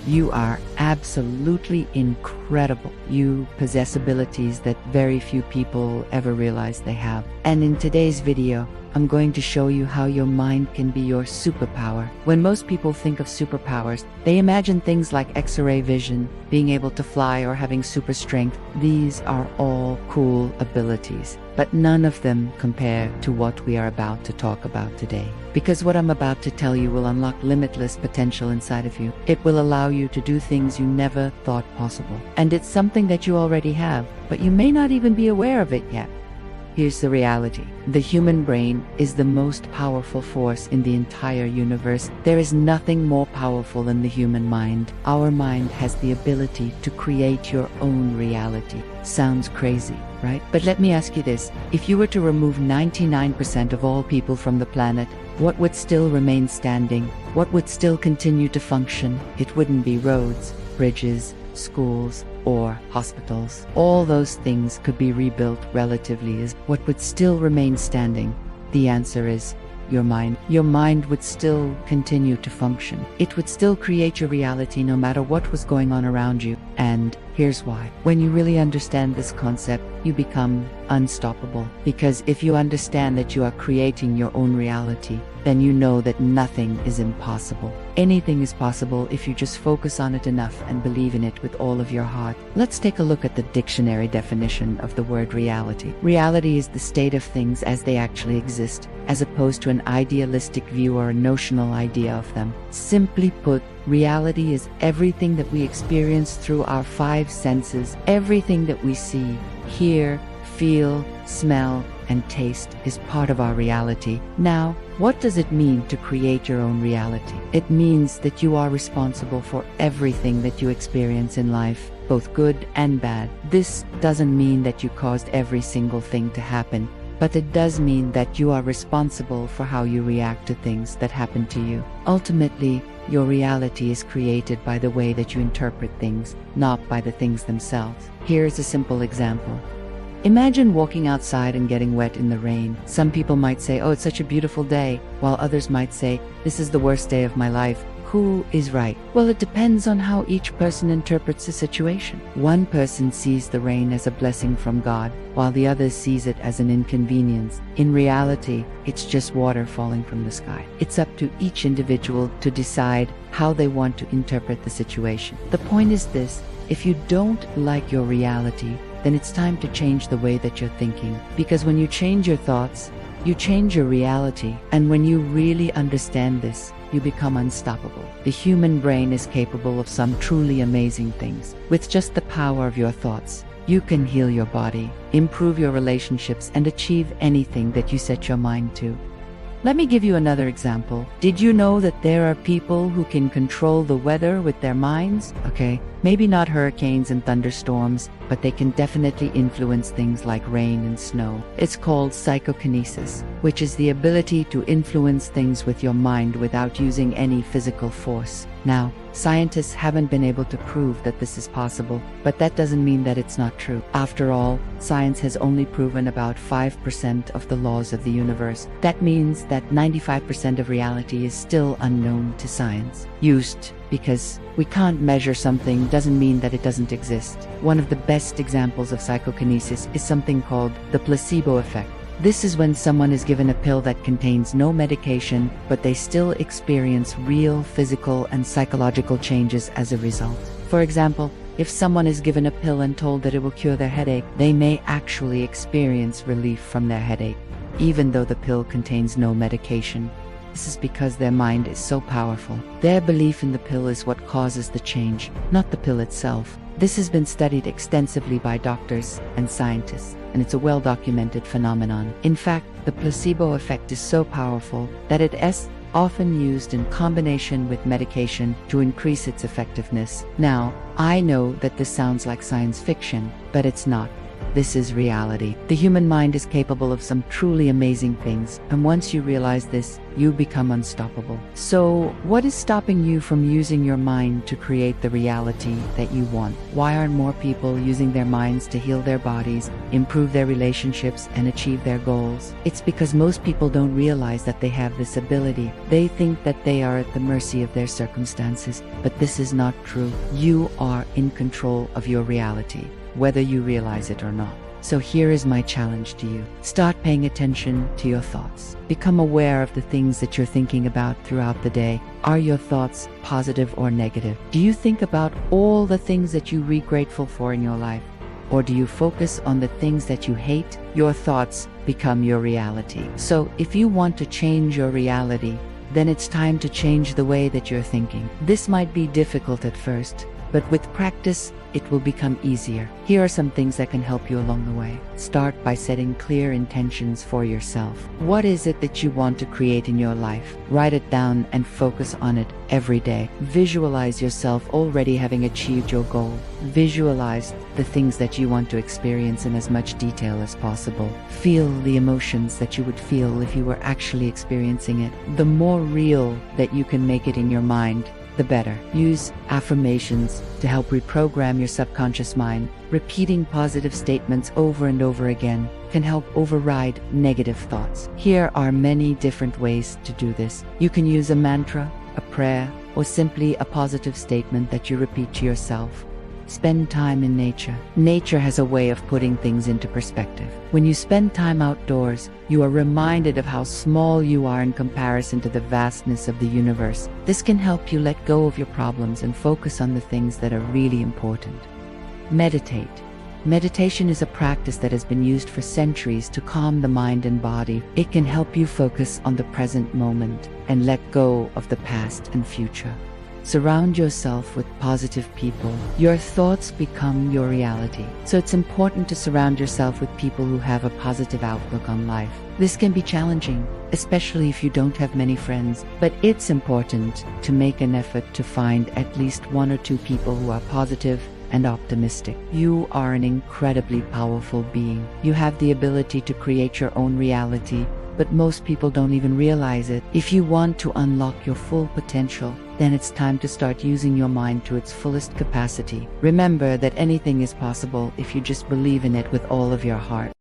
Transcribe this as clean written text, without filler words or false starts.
You are absolutely incredible. You possess abilities that very few people ever realize they have. And in today's video, I'm going to show you how your mind can be your superpower. When most people think of superpowers, they imagine things like X-ray vision, being able to fly, or having super strength. These are all cool abilities, but none of them compare to what we are about to talk about today. Because what I'm about to tell you will unlock limitless potential inside of you. It will allow you to do things you never thought possible. And it's something that you already have, but you may not even be aware of it yet. Here's the reality. The human brain is the most powerful force in the entire universe. There is nothing more powerful than the human mind. Our mind has the ability to create your own reality. Sounds crazy, right? But let me ask you this. If you were to remove 99% of all people from the planet, what would still remain standing? What would still continue to function? It wouldn't be roads, bridges, schools, or hospitals. All those things could be rebuilt relatively. Is what would still remain standing? The answer is your mind. Your mind would still continue to function. It would still create your reality no matter what was going on around you. And here's why. When you really understand this concept, you become unstoppable. Because if you understand that you are creating your own reality, then you know that nothing is impossible. Anything is possible if you just focus on it enough and believe in it with all of your heart. Let's take a look at the dictionary definition of the word reality. Reality is the state of things as they actually exist, as opposed to an idealistic view or a notional idea of them. Simply put, reality is everything that we experience through our five senses. Everything that we see, hear, feel, smell, and taste is part of our reality. Now, what does it mean to create your own reality? It means that you are responsible for everything that you experience in life, both good and bad. This doesn't mean that you caused every single thing to happen, but it does mean that you are responsible for how you react to things that happen to you. Ultimately, your reality is created by the way that you interpret things, not by the things themselves. Here's a simple example. Imagine walking outside and getting wet in the rain. Some people might say, "Oh, it's such a beautiful day," while others might say, "This is the worst day of my life." Who is right? Well, it depends on how each person interprets the situation. One person sees the rain as a blessing from God, while the other sees it as an inconvenience. In reality, it's just water falling from the sky. It's up to each individual to decide how they want to interpret the situation. The point is this: if you don't like your reality, then it's time to change the way that you're thinking. Because when you change your thoughts, you change your reality. And when you really understand this, you become unstoppable. The human brain is capable of some truly amazing things. With just the power of your thoughts, you can heal your body, improve your relationships, and achieve anything that you set your mind to. Let me give you another example. Did you know that there are people who can control the weather with their minds? Okay, maybe not hurricanes and thunderstorms, but they can definitely influence things like rain and snow. It's called psychokinesis, which is the ability to influence things with your mind without using any physical force. Now, scientists haven't been able to prove that this is possible, but that doesn't mean that it's not true. After all, science has only proven about 5% of the laws of the universe. That means that 95% of reality is still unknown to science. Because we can't measure something doesn't mean that it doesn't exist. One of the best examples of psychokinesis is something called the placebo effect. This is when someone is given a pill that contains no medication, but they still experience real physical and psychological changes as a result. For example, if someone is given a pill and told that it will cure their headache, they may actually experience relief from their headache, even though the pill contains no medication. This is because their mind is so powerful. Their belief in the pill is what causes the change, not the pill itself. This has been studied extensively by doctors and scientists, and it's a well-documented phenomenon. In fact, the placebo effect is so powerful that it is often used in combination with medication to increase its effectiveness. Now, I know that this sounds like science fiction, but it's not. This is reality. The human mind is capable of some truly amazing things, and once you realize this, you become unstoppable. So, what is stopping you from using your mind to create the reality that you want? Why aren't more people using their minds to heal their bodies, improve their relationships, and achieve their goals? It's because most people don't realize that they have this ability. They think that they are at the mercy of their circumstances, but this is not true. You are in control of your reality, whether you realize it or not. So here is my challenge to you. Start paying attention to your thoughts. Become aware of the things that you're thinking about throughout the day. Are your thoughts positive or negative? Do you think about all the things that you are grateful for in your life? Or do you focus on the things that you hate? Your thoughts become your reality. So if you want to change your reality, then it's time to change the way that you're thinking. This might be difficult at first, but with practice, it will become easier. Here are some things that can help you along the way. Start by setting clear intentions for yourself. What is it that you want to create in your life? Write it down and focus on it every day. Visualize yourself already having achieved your goal. Visualize the things that you want to experience in as much detail as possible. Feel the emotions that you would feel if you were actually experiencing it. The more real that you can make it in your mind, the better. Use affirmations to help reprogram your subconscious mind. Repeating positive statements over and over again can help override negative thoughts. Here are many different ways to do this. You can use a mantra, a prayer, or simply a positive statement that you repeat to yourself. Spend time in nature. Nature has a way of putting things into perspective. When you spend time outdoors, you are reminded of how small you are in comparison to the vastness of the universe. This can help you let go of your problems and focus on the things that are really important. Meditate. Meditation is a practice that has been used for centuries to calm the mind and body. It can help you focus on the present moment and let go of the past and future. Surround yourself with positive people. Your thoughts become your reality. So it's important to surround yourself with people who have a positive outlook on life. This can be challenging, especially if you don't have many friends, but it's important to make an effort to find at least one or two people who are positive and optimistic. You are an incredibly powerful being. You have the ability to create your own reality, but most people don't even realize it. If you want to unlock your full potential, then it's time to start using your mind to its fullest capacity. Remember that anything is possible if you just believe in it with all of your heart.